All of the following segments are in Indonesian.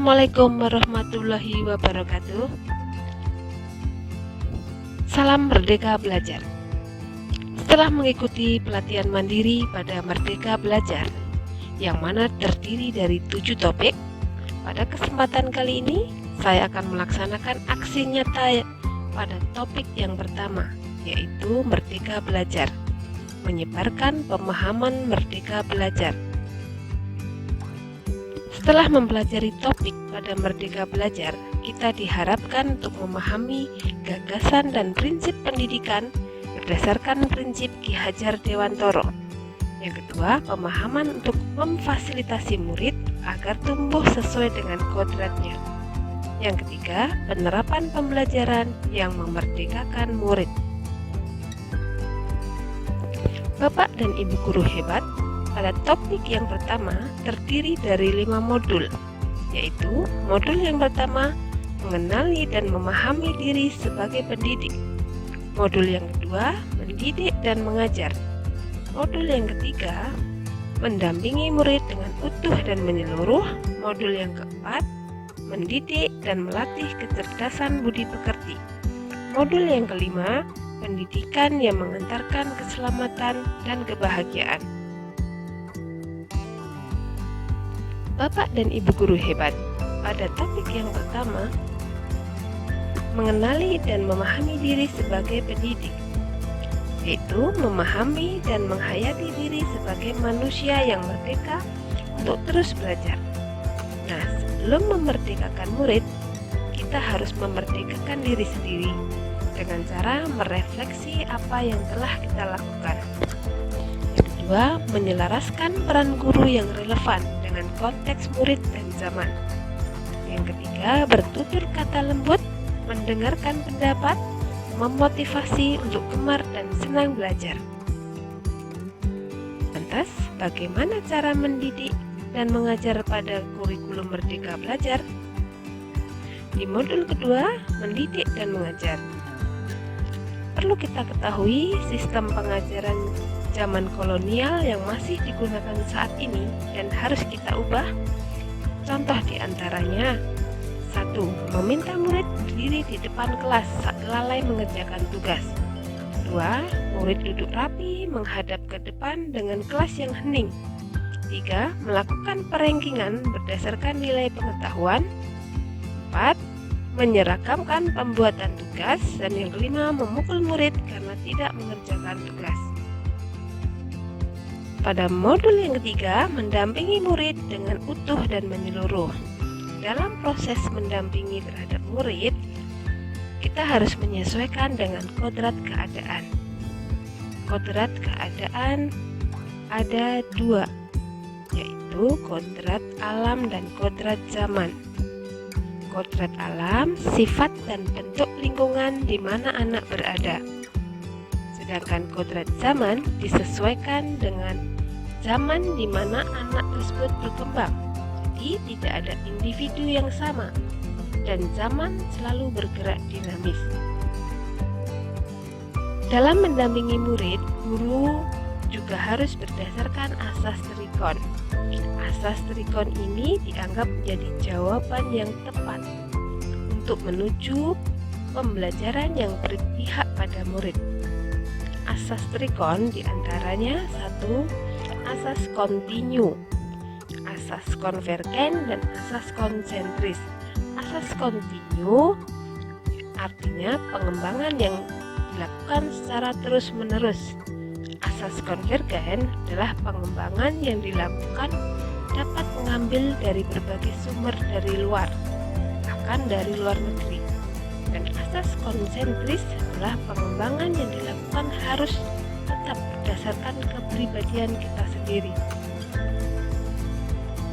Assalamualaikum warahmatullahi wabarakatuh. Salam Merdeka Belajar. Setelah mengikuti pelatihan mandiri pada Merdeka Belajar, yang mana terdiri dari 7 topik, pada kesempatan kali ini saya akan melaksanakan aksi nyata pada topik yang pertama, yaitu Merdeka Belajar, menyebarkan pemahaman Merdeka Belajar. Setelah mempelajari topik pada Merdeka Belajar, kita diharapkan untuk memahami gagasan dan prinsip pendidikan berdasarkan prinsip Ki Hajar Dewantoro. Yang kedua, pemahaman untuk memfasilitasi murid agar tumbuh sesuai dengan kodratnya. Yang ketiga, penerapan pembelajaran yang memerdekakan murid. Bapak dan Ibu guru hebat, pada topik yang pertama terdiri dari 5 modul, yaitu modul yang pertama mengenali dan memahami diri sebagai pendidik, modul yang kedua mendidik dan mengajar, modul yang ketiga mendampingi murid dengan utuh dan menyeluruh, modul yang keempat mendidik dan melatih kecerdasan budi pekerti, modul yang kelima pendidikan yang mengantarkan keselamatan dan kebahagiaan. Bapak dan Ibu guru hebat, pada topik yang pertama, mengenali dan memahami diri sebagai pendidik, yaitu memahami dan menghayati diri sebagai manusia yang merdeka untuk terus belajar. Nah, sebelum memerdekakan murid, kita harus memerdekakan diri sendiri dengan cara merefleksi apa yang telah kita lakukan. Yang kedua, menyelaraskan peran guru yang relevan dengan konteks murid dan zaman. Yang ketiga, bertutur kata lembut, mendengarkan pendapat, memotivasi untuk gemar dan senang belajar. Lantas, bagaimana cara mendidik dan mengajar pada kurikulum Merdeka Belajar? Di modul kedua, mendidik dan mengajar. Perlu kita ketahui sistem pengajaran zaman kolonial yang masih digunakan saat ini dan harus kita ubah. Contoh diantaranya: 1. Meminta murid berdiri di depan kelas saat lalai mengerjakan tugas. 2. Murid duduk rapi menghadap ke depan dengan kelas yang hening. 3. Melakukan perengkingan berdasarkan nilai pengetahuan. 4. Menyeragamkan pembuatan tugas. Dan yang kelima, memukul murid karena tidak mengerjakan tugas. Pada modul yang ketiga, mendampingi murid dengan utuh dan menyeluruh. Dalam proses mendampingi terhadap murid, kita harus menyesuaikan dengan kodrat keadaan. Kodrat keadaan ada 2, yaitu kodrat alam dan kodrat zaman. Kodrat alam, sifat dan bentuk lingkungan di mana anak berada. Sedangkan kodrat zaman disesuaikan dengan zaman di mana anak tersebut berkembang. Jadi tidak ada individu yang sama dan zaman selalu bergerak dinamis. Dalam mendampingi murid, guru juga harus berdasarkan asas Trikon. Asas Trikon ini dianggap menjadi jawaban yang tepat untuk menuju pembelajaran yang berpihak pada murid. Asas Trikon diantaranya: 1. Asas kontinu, asas konvergen, dan asas konsentris. Asas kontinu artinya pengembangan yang dilakukan secara terus-menerus. Asas konvergen adalah pengembangan yang dilakukan dapat mengambil dari berbagai sumber dari luar, bahkan dari luar negeri. Dan asas konsentris adalah pengembangan yang dilakukan harus tetap berdasarkan kepribadian kita sendiri.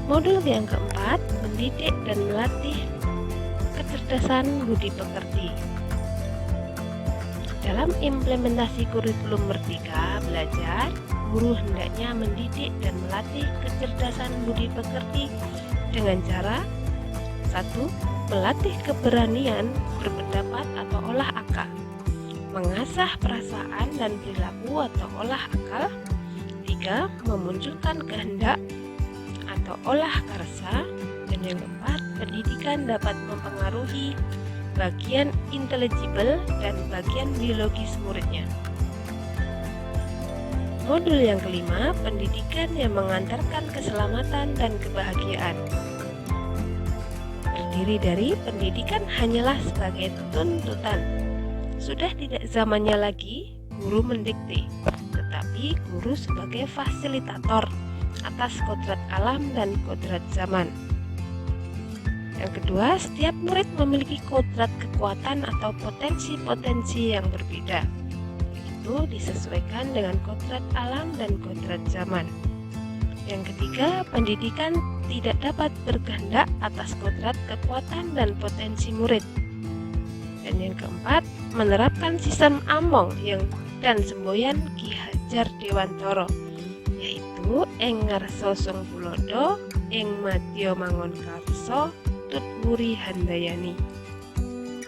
Modul yang keempat, mendidik dan melatih kecerdasan budi pekerti. Dalam implementasi kurikulum Merdeka Belajar, guru hendaknya mendidik dan melatih kecerdasan budi pekerti dengan cara: 1. Melatih keberanian berpendapat atau olah akal, mengasah perasaan dan perilaku atau olah akal. 3. Memunculkan kehendak atau olah karsa. Dan yang keempat, pendidikan dapat mempengaruhi bagian intelligible dan bagian biologis muridnya. Modul yang kelima, pendidikan yang mengantarkan keselamatan dan kebahagiaan. Terdiri dari pendidikan hanyalah sebagai tuntutan. Sudah tidak zamannya lagi guru mendikte, tetapi guru sebagai fasilitator atas kodrat alam dan kodrat zaman. Yang kedua, setiap murid memiliki kodrat kekuatan atau potensi-potensi yang berbeda. Itu disesuaikan dengan kodrat alam dan kodrat zaman. Yang ketiga, pendidikan tidak dapat berkehendak atas kodrat kekuatan dan potensi murid. Dan yang keempat, menerapkan sistem among dan semboyan Ki Hajar Dewantara, yaitu ing ngarsa sung tulodo, ing madya mangun karsa, tut wuri handayani.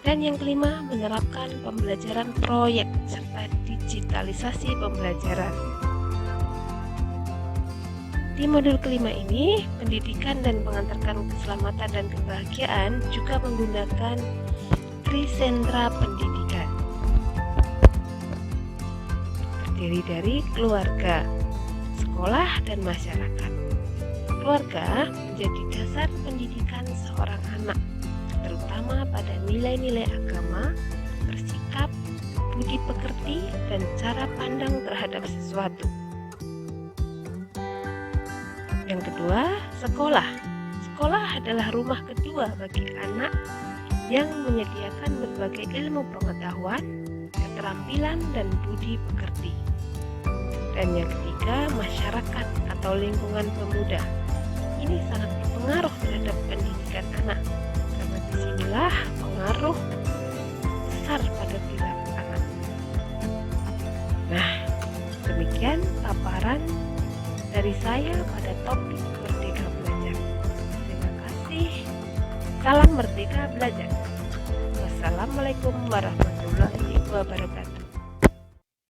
Dan yang kelima, menerapkan pembelajaran proyek serta digitalisasi pembelajaran. Di modul kelima ini, pendidikan dan mengantarkan keselamatan dan kebahagiaan juga menggunakan trisentra pendidikan. Terdiri dari keluarga, sekolah, dan masyarakat. Keluarga menjadi dasar pendidikan seorang anak, terutama pada nilai-nilai agama, bersikap, budi pekerti, dan cara pandang terhadap sesuatu. Yang kedua, sekolah. Sekolah adalah rumah kedua bagi anak yang menyediakan berbagai ilmu pengetahuan, keterampilan, dan budi pekerti. Dan yang ketiga, masyarakat atau lingkungan pemuda. Ini sangat berpengaruh terhadap pendidikan anak, karena disinilah pengaruh besar pada perilaku anak. Nah, demikian paparan dari saya pada topik Merdeka Belajar. Terima kasih. Salam Merdeka Belajar. Wassalamualaikum warahmatullahi wabarakatuh.